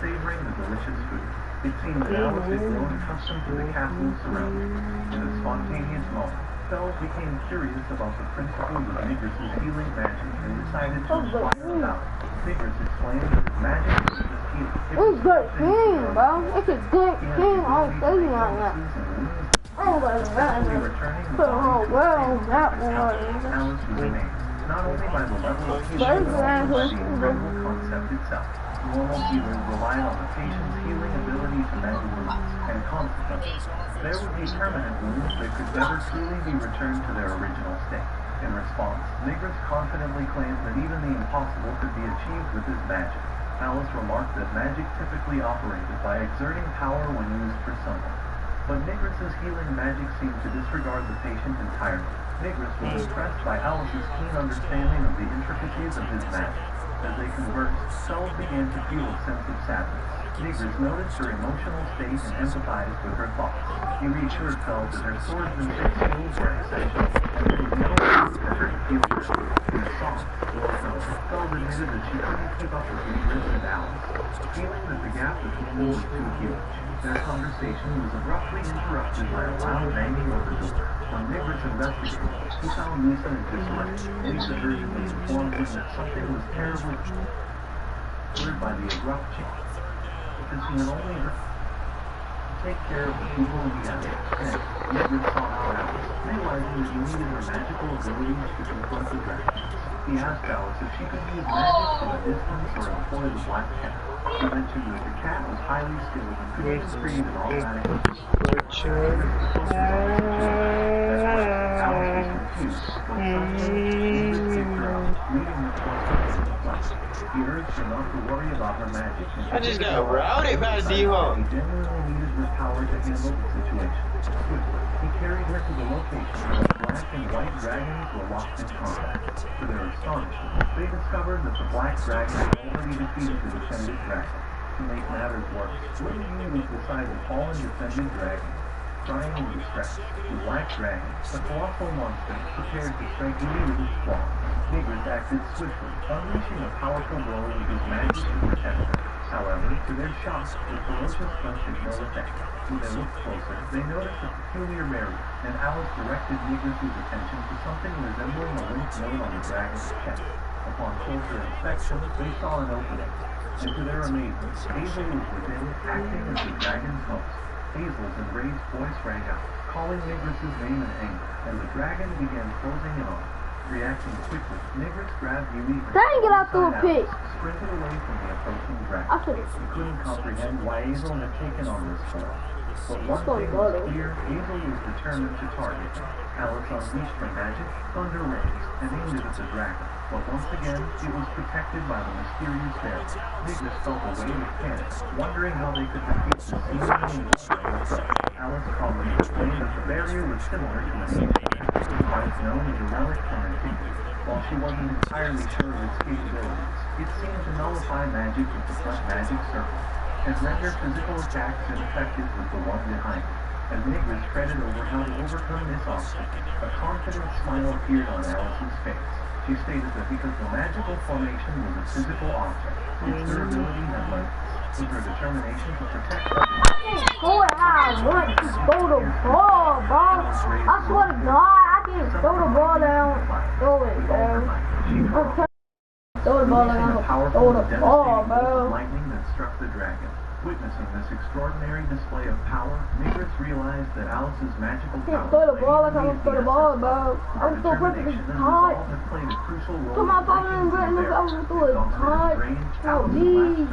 Savoring the delicious food. It seemed that Alice had grown accustomed to the castle's surroundings. In a spontaneous moment, Bells became curious about the principles of Nigris's healing magic and decided to inquire about it. Nigris explained that his magic was his healing. It's a good thing, bro. It's a good thing. I'm saying like that. Oh, but put a whole world on that one. Alice was amazed, not only by the level of healing, but also by the incredible concept itself. Normal healers relied on the patient's healing ability to mend wounds, and consequently, there would be permanent wounds that could never truly be returned to their original state. In response, Nigris confidently claimed that even the impossible could be achieved with his magic. Alice remarked that magic typically operated by exerting power when used for someone. But Nigris's healing magic seemed to disregard the patient entirely. Nigris was impressed by Alice's keen understanding of the intricacies of his magic. As they conversed, Bells began to feel a sense of sadness. Nigris noticed her emotional state and empathized with her thoughts. He reassured Bells that her swordsmanship skills were essential, and there was no need for her to feel her. In a song, Bells admitted that she couldn't keep up with Nigris and Alice, feeling that the gap between them was too huge. Their conversation was abruptly interrupted by a loud banging of the door. When Nigris investigated, he found Lisa in disarray. Lisa urgently informed him that something was terribly triggered by the abrupt change, because he had only to take care of the people in the alley. Next, Nigris sought out Alice, realizing that he needed her magical abilities to confront the dragon. He asked Alice if she could use magic from a distance or employ the black cat. She mentioned that the cat was highly skilled and could even create an automatic Alice was confused, but suddenly Nigris picked her up, leading her towards the black. He urged her not to worry about her magic. I just got routed by D-Hawk. He genuinely needed her power to handle the situation. Swiftly, he carried her to the location where the black and white dragons were locked in combat. To their astonishment, they discovered that the black dragon had already defeated the descended dragon. To make matters worse, Lin Yu was beside the fallen descended dragon. Crying in distress, the black dragon, a colossal monster, prepared to strike Yu with his claws. Nigris acted swiftly, unleashing a powerful blow with his magic to protect her. However, to their shock, the ferocious punch had no effect. When they looked closer, they noticed a peculiar barrier, and Alice directed Nigris's attention to something resembling a linked note on the dragon's chest. Upon closer inspection, they saw an opening, and to their amazement, Hazel was within, acting as the dragon's host. Hazel's enraged voice rang out, calling Nigris's name in anger, and the dragon began closing in on her. Reacting quickly, Nigris grabbed Yui and Get out the pig. sprinted away from the approaching dragon. He couldn't comprehend why Hazel had taken on this form. But one thing was clear, Hazel was determined to target him. Alice unleashed her magic, thunder rays, and aimed it at the dragon. But once again, it was protected by the mysterious barrier. Nigris felt a wave of panic, wondering how they could defeat the seemingly invisible foe. Alice calmly explained that the barrier was similar to an ancient device known as a relic from antiquity. While she wasn't entirely sure of its capabilities, it seemed to nullify magic with the front magic circle, and render physical attacks ineffective with the one behind it. As Nigris fretted over how to overcome this obstacle, a confident smile appeared on Alice's face. She stated that because the magical formation was a physical object, its durability had limits. With her determination to protect her, Go ahead, I want to throw the ball, bro. I swear to God, I can't throw the ball down. Throw it, bro. Throw the ball down. Throw the ball, bro. lightning that struck the dragon. Witnessing this extraordinary display of power, Nigris realized that Alice's magical power Throw the ball like I'm gonna throw the ball, bro. I'm so perfect. It's hot. played a crucial role Put my phone in the written. I was through it. Hot. Oh, geez.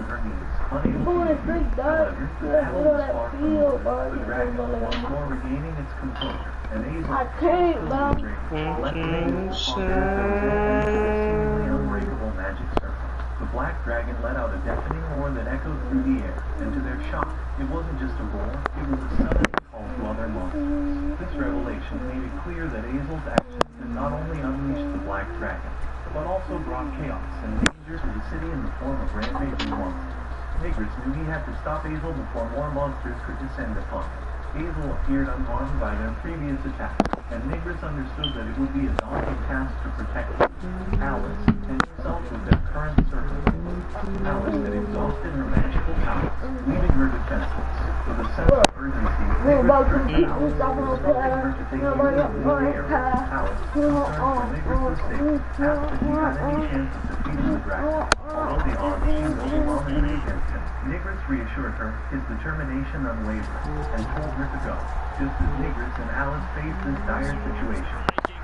Going to straight leave. dark. However, the Yeah, battle you know was that far from feel, over. bro. The You dragon, know once that. more regaining its composure, and Azazel, I can't, still bro. in the grave, left Magus to ponder their way into the seemingly unbreakable magic circle. The black dragon let out a deafening roar that echoed through the air, and to their shock, it wasn't just a roar, it was a sudden call to other monsters. This revelation made it clear that Azel's actions had not only unleashed the black dragon, but also brought chaos and danger to the city in the form of rampaging monsters. Nigris knew he had to stop Azel before more monsters could descend upon him. Azel appeared unharmed by their previous attacks, and Nigris understood that it would be a daunting task to protect them. Alice, and himself with their current circumstances. Alice had exhausted her magical powers, leaving her defenseless. With a sense of urgency, Nigris turned to Alice, instructing her to take the lead in the area. Alice, concerned for Nigris' sake, asked if he had any chance of defeating the dragon. Although the odds seemed overwhelmingly against him, Nigris reassured her, his determination unwavering, and told her to go. Just as Nigris and Alice faced this dire situation,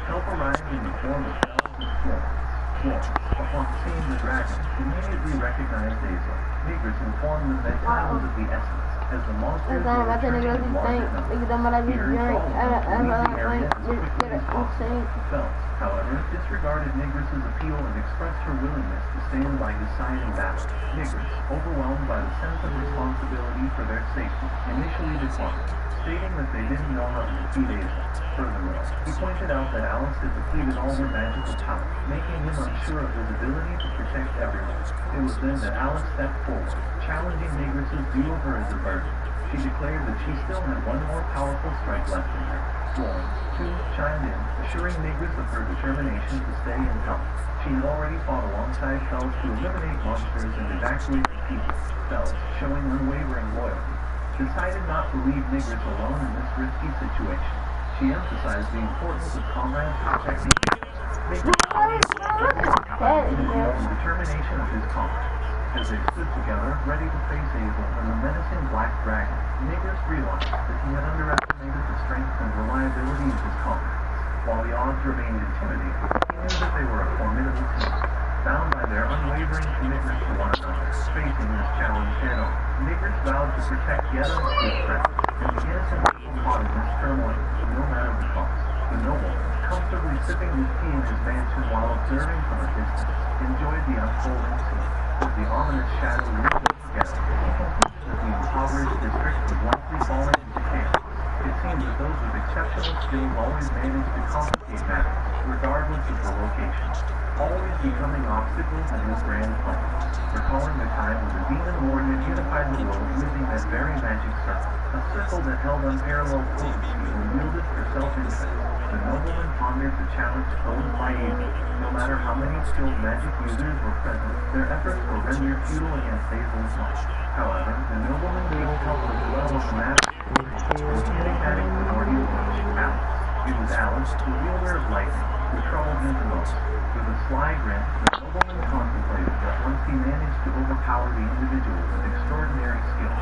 help arrived in the form of Bells and Florence. Florence, upon seeing the dragon, immediately recognized Azel. Nigris informed them that time was of the essence, as the monsters were returning in larger numbers. He resolved to leave the area as quickly as possible. Bells, however, disregarded Nigris' appeal and expressed her willingness to stand by his side in battle. Nigris, overwhelmed by the sense of responsibility for their safety, initially declined, stating that they didn't know how to defeat Azel. Furthermore, he pointed out that Alice had depleted all her magical powers, making him unsure of his ability to protect everyone. It was then that Alice stepped forward, challenging Nigris' view of her as a burden. She declared that she still had one more powerful strike left in her. Florence, too, chimed in, assuring Nigris of her determination to stay and help. She had already fought alongside Bells to eliminate monsters and evacuate the people. Bells, showing unwavering loyalty, decided not to leave Nigris alone in this risky situation. She emphasized the importance of comrades protecting Nigris. The determination of his comrades. As they stood together, ready to face Azel and the menacing black dragon, Nigris realized that he had underestimated the strength and reliability of his comrades. While the odds remained intimidating, he knew that they were a formidable team. Bound by their unwavering commitment to one another, facing this challenge head-on, Nigris vowed to protect Yetta and his friends, and the innocent people caught in this turmoil, no matter the cost. The noble, comfortably sipping his tea in his mansion while observing from a distance, enjoyed the unfolding scene. As the ominous shadow lifted together, he concluded that the impoverished district would likely fall into chaos. It seemed that those with exceptional skills always managed to complicate matters, regardless of the location, always becoming obstacles in his grand plan. Recalling the time when the demon lord had unified the world using that very magic circle, a circle that held unparalleled potency when wielded for self-interest, the nobleman pondered the challenge posed by Azel. No matter how many skilled magic users were present, their efforts were rendered futile against Azel's might. However, the nobleman needed help as well on the matter of the enigmatic primordial witch, Alice. It was Alice, the wielder of lightning, who troubled him the most. With a sly grin, the nobleman contemplated that once he managed to overpower the individual with extraordinary skill,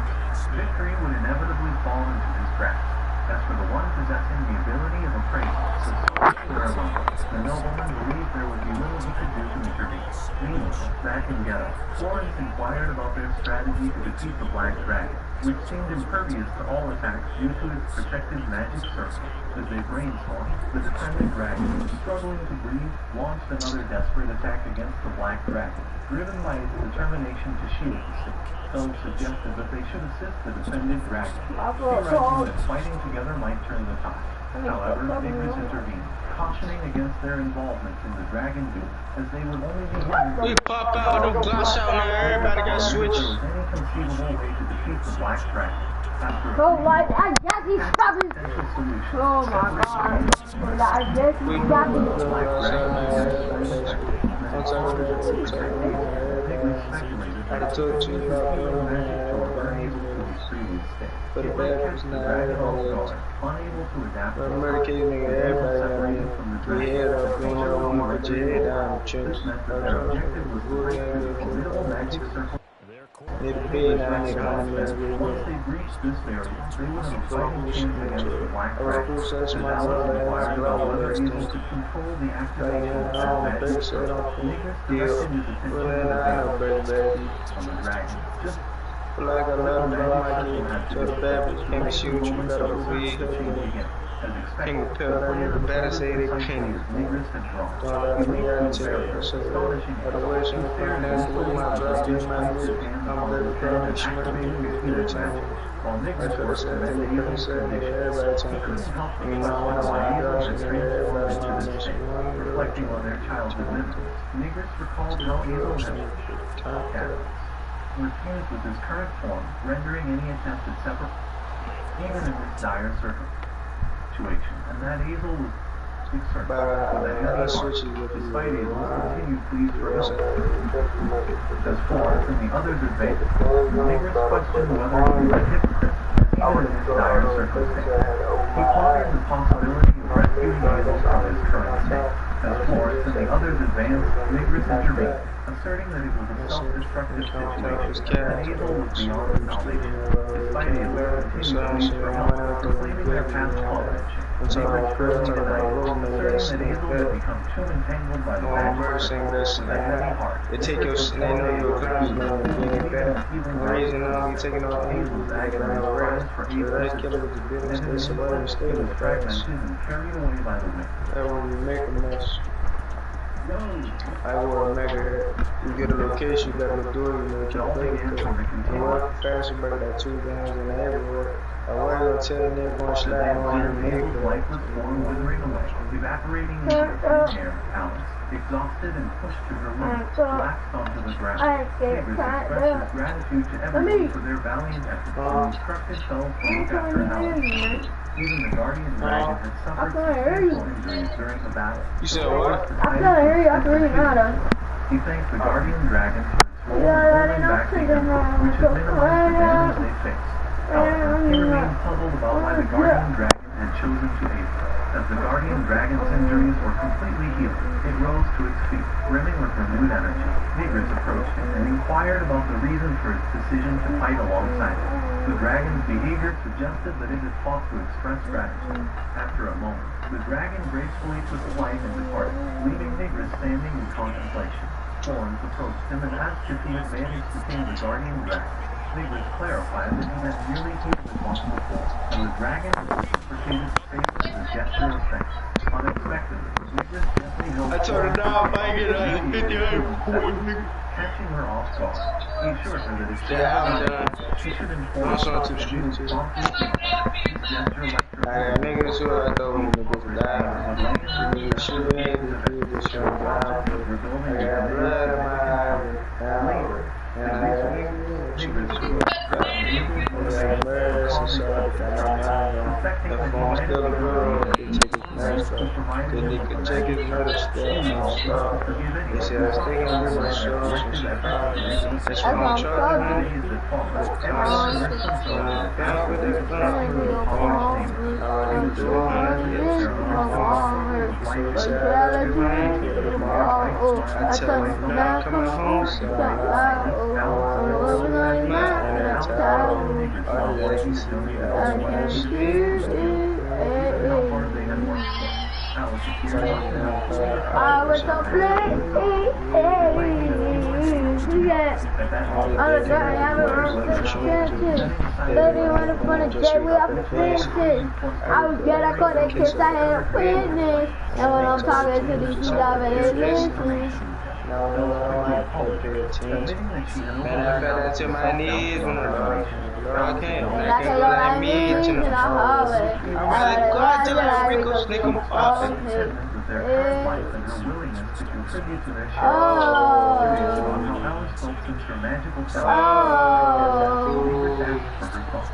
victory would inevitably fall into his grasp. As for the one possessing the ability of appraisal, so solitary alone, the nobleman believed there would be little he could do to intervene. Meanwhile, back in Ghetto, Florence inquired about their strategy to defeat the Black Dragon, which seemed impervious to all attacks due to its protective magic circle. As they brainstormed, the descendant dragon, struggling to breathe, launched another desperate attack against the Black Dragon. Driven by its determination to shield the city, Felix suggested that they should assist the defended dragon, theorizing that fighting together might turn the tide. However, Nigris intervened, cautioning against their involvement in the dragon duel, as they would only be hindered. We pop out the glass out now, everybody got switched. There was any conceivable way to defeat the Black Dragon. After So like, I guess he's probably. potential solution, Oh my god. I guess he's probably. I told you about but the bad was not unable to adapt to Medicaid nigga, everybody we had up going on my head down the trench. this meant that their objective was to break through the formidable magic circle. Need to pay now, they come in. Once they breached this barrier, they would have a fighting chance against the Black Dragon. Who says The my Alice son inquired about whether is Azel could control the activation of that magic circle. Nigris directed his attention to the battle on the dragon. Just Feel like I love my kid. So the bad bitch came to shoot you, better believe her. King of pill, that nigga better say they penny. Don't let me get into it. So, by the way, she was putting that with my brother, in my hood. I'm very proud that she must be good at time. I feel the same thing, everybody time. You know, when I want to go, everybody reflecting on their childhood memories, Negress recalled how Hazel had refused with his current form, rendering any attempt at separation, even in this dire situation, and that Hazel was concerned with a heavy heart, despite Hazel's continued pleas for help. As Florence and the others advanced, Negress questioned whether he was a hypocrite, even in this dire circumstance. He pondered the possibility of rescuing Hazel from his current state. As Florence and the others advanced, Negress intervened, asserting that it was a self-destructive situation, that Hazel was beyond salvation. Despite Hazel's continued pleas for help, proclaiming their past college, Negress firmly denied, asserting that Hazel had become too entangled by the bad words with a heavy heart. They take your shit, they know your crimes, man, and bring it back. The reason I'm taking all things is that I'm a rest. The rest killer is a business, they survive and stay in the practice. Carried away by the wind. That when you make a mess. I will make it. You get a location, you gotta do it, you make your play. You walk fast, you break that 2 guns in everywhere. I will tell you they're going to slide on your Hazel's life was born withering away, evaporating into the thin air. Alice, exhausted and pushed to her limit, collapsed onto the ground. Negress expressed his gratitude to everyone for their valiant efforts and instructed Belle to look after Alice. Even the guardian dragon had suffered substantial injuries during the battle. You said what? I can't hear you. I can read nada. He thanked the guardian dragon for its role in holding back the enemy, which had minimized the damage they faced. However, he remained puzzled about why the guardian dragon had chosen to aid them. As the guardian dragon's injuries were completely healed, it rose to its feet, brimming with renewed energy. Negress approached it and inquired about the reason for its decision to fight alongside it. The dragon's behavior suggested that it had fought to express gratitude. After a moment, the dragon gracefully took flight and departed, leaving Negress standing in contemplation. Florence approached him and asked if he had managed to tame the guardian dragon. Negress clarified that he had merely healed it once before, and the dragon reciprocated the favor with a gesture of thanks. Unexpectedly, Negress gently held I told her now, if I get out of 58, catching her off guard. He assured her that if she should inform I'm sorry her to that he shoot was you. promptly healed. This gesture left her I got niggas who I thought we niggas died. You need to shoot me, you need to show me out. I got blood in my eyes. And I got niggas, you can shoot. I got murder, so sorry, I got my the phone still a girl, they take his murder stuff. They could take his murder stuff. They said I was thinking with my show, so she cried. That's what I'm trying to do. I tell him now I'm coming home, so I was so playing. Baby, when the fun of day, we have to finish it. I was good, I caught that kiss, I had a witness. And when I'm talking to these people, I better listen. No, I have to pay attention. Man, I fell into my knees when I came. I can't let me into the hallway. I'm really going to let Rico sneak him off. Their current life and her willingness to contribute to their share of on how Alice felt since her magical talent Negress asked for her thoughts.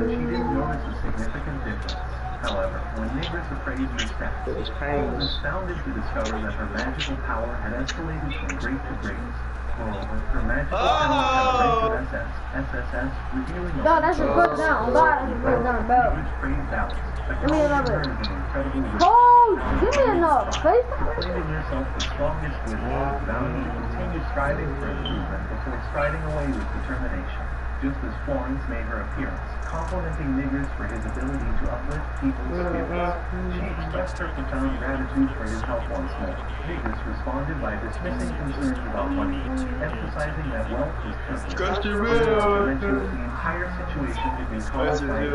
That she didn't notice a significant difference. However, when Negress appraised her stats, she was astounded to discover that her magical power had escalated from great to greatness. Moreover, her magical power had raised to SSS, revealing No, that's a good down. God, that's a good down, bro. Negress praised Alice. Give me another. Incredible Oh, give me another. Face proclaiming herself the strongest with vowing to continue striving for improvement before striding away with determination. just as Florence made her appearance, complimenting Nigris for his ability to uplift people's spirits. She expressed her profound gratitude for his help once more. Nigris responded by dismissing concerns about money, emphasizing that wealth was temporary. Eventually, the entire situation had been caused by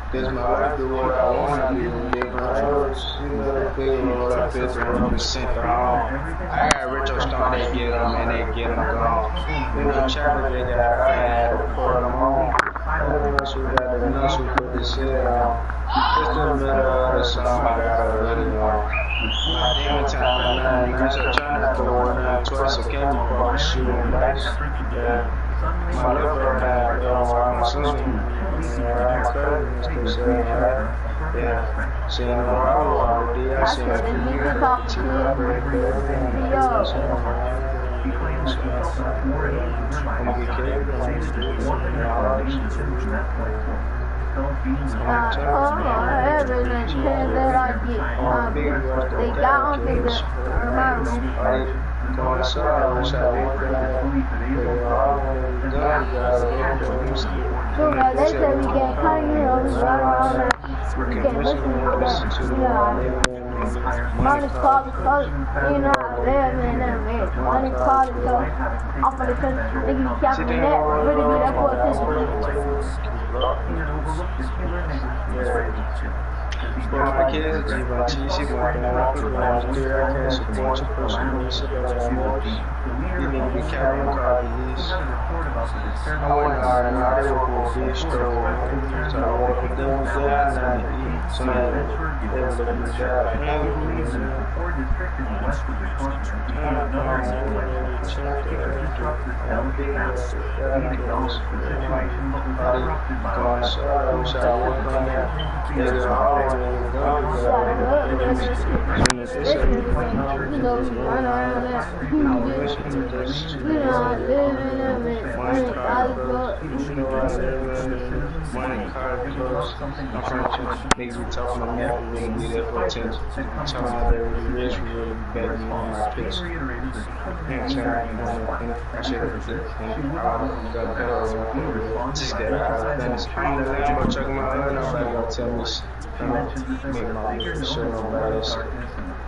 This my life, do what I want to do, different roads. You know, the big road up here, 100% home. I got Richard Stone, they get them and they get them gone. You know, Chapel, they got I had to put them on. Unless we got the nuts, we put the shit on. It's the middle of the song, I got a really long. Every time I'm just trying to go one twice, I can't be part of shooting dice. Yeah. My little brother had I'm assuming. Yeah, seeing the world already, I see it. So they said we get pioneers right around there. We can listen to money called because you know live in them. Money called because off of the country. They can capture that, really be that for For my kids, she wants to I can't support your personal support. You need to be carrying car release. I went hard and I did work for a fish store. So I work with them there and I eat. So now they were looking at the job. Niggas be talking about me, we really be there for attention. Talking about they really rich, we really begging me on my pitch. I should have did just get out of business. I'm gonna check my own, nobody gonna tell me make my show nobody else.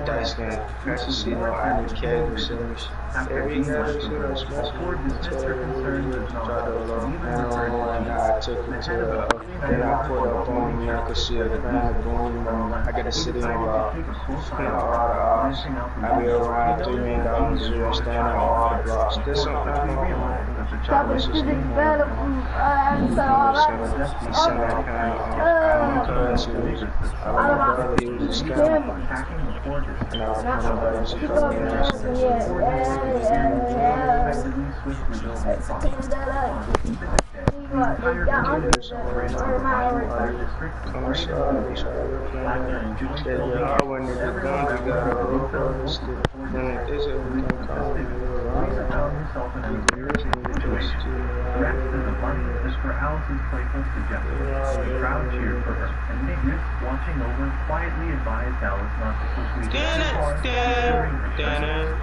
Dice game, fancy see no I need casual series. Every guy should have smashed I took it to then I put up on me, I could see a grand boom. I got to sit in all the odds. I be around $3 million, zero standing on all the blocks. This something I'm on. Mr. Alice's playful suggestion. The crowd cheered for her, and Nigris, watching over, quietly advised Alice not to push me during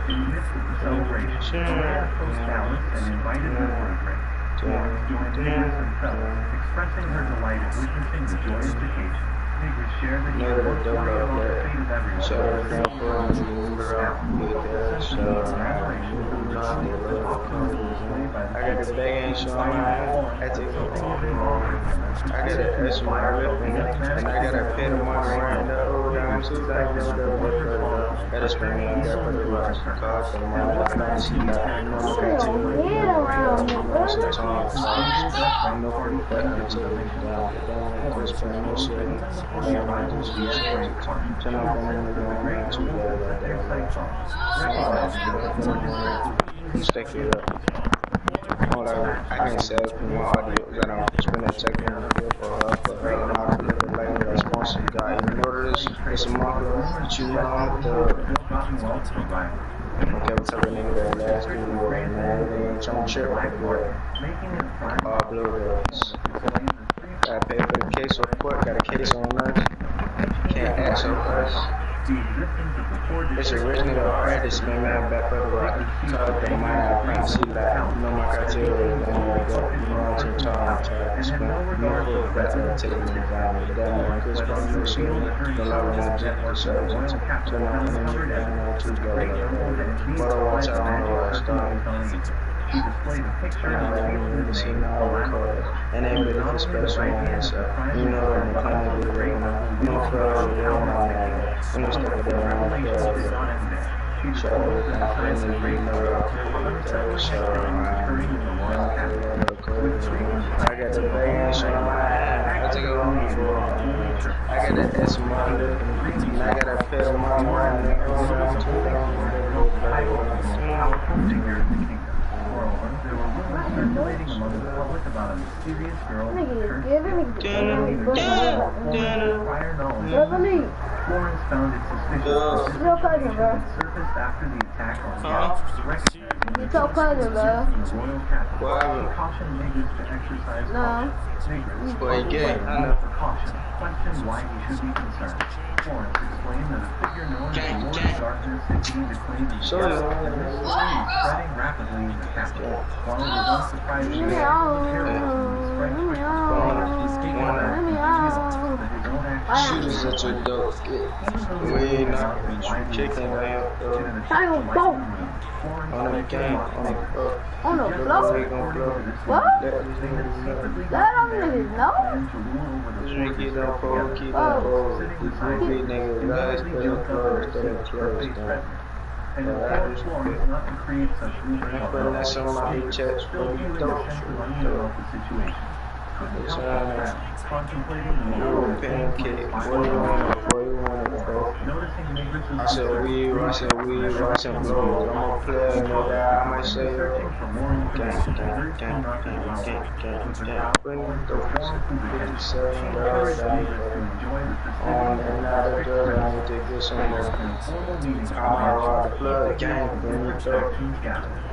in the midst of the celebration. Joanna approached Alice and invited her for a drink. Florence joined Nigris himself, expressing her delight at witnessing the joyous occasion. Nigris shared that he was worried about the fate of everyone. I got the bag ain't showing I take it. I got a extra and I got a pin of money around the old down too. I got a spring I got for the rocks. Cars for the money. I don't see that. I know I got two. I'm no party back into the link down. I was playing no shit. I might just be straight. Turn up on the ground too bad. Stick it up. I can sell from my audio that I'm spending checking on the bill for her and all the like the response you got. Even though it's a market, you know the okay, what's up, nigga? That last video, man, they ain't trying to share my boy. All blue girls. Gotta pay for the case report, got a case on us. Can't ask her first. The existence of the four It's a rich nigga practice, man, back for the rock. Talk to my prime, see like, no my criteria, don't worry about it. You know what I'm talking about, spend no for that, I'll take me down. That man, Chris Brown, no shit, the love of my jet, the show, so now I'm in the down, no two go. But I watch out on the rock star. She displayed a picture And of the then really for special one, so you know I'm kind of great. You know, for I'm just stuck there around She show and then you know show I got the bag on my eye. I take it on before. I got the S monitor and I got a pet of my mind. Moreover, there were rumors circulating among the public about a mysterious girl who turned prior knowledge. Florence found it suspicious that surfaced after the attack on Gas, recognizing the royal capital. She cautioned niggas to exercise caution. Niggas, precaution, questioned why he should be concerned. Florence explained that a figure known as the Lord of Darkness had gained acclaim in Gas, and this story is spreading rapidly in the capital. While it was unsurprising that terrorism was spread quickly, Florence was taken by that his own actions. Shooters at your door. We not chicken down on the game, On the floor? What? That don't even know? Drinky don't pull, keep on roll. Big nigga, guys, put your clothes, And encourage Florence not to create such rumors. putting that somebody chest, Still but you viewing don't. essential unknown of the situation. Couldn't help but frown, contemplating the You're a pancake. What do you want? What do you want, bro? noticing Negris' I said weed, I said blows. I'm a player, nigga. I might say, searching for more information. gang. Bring the $57 on another girl. I need to get some more. Informal meetings I'll the plug, gang. Bring it up. gathered.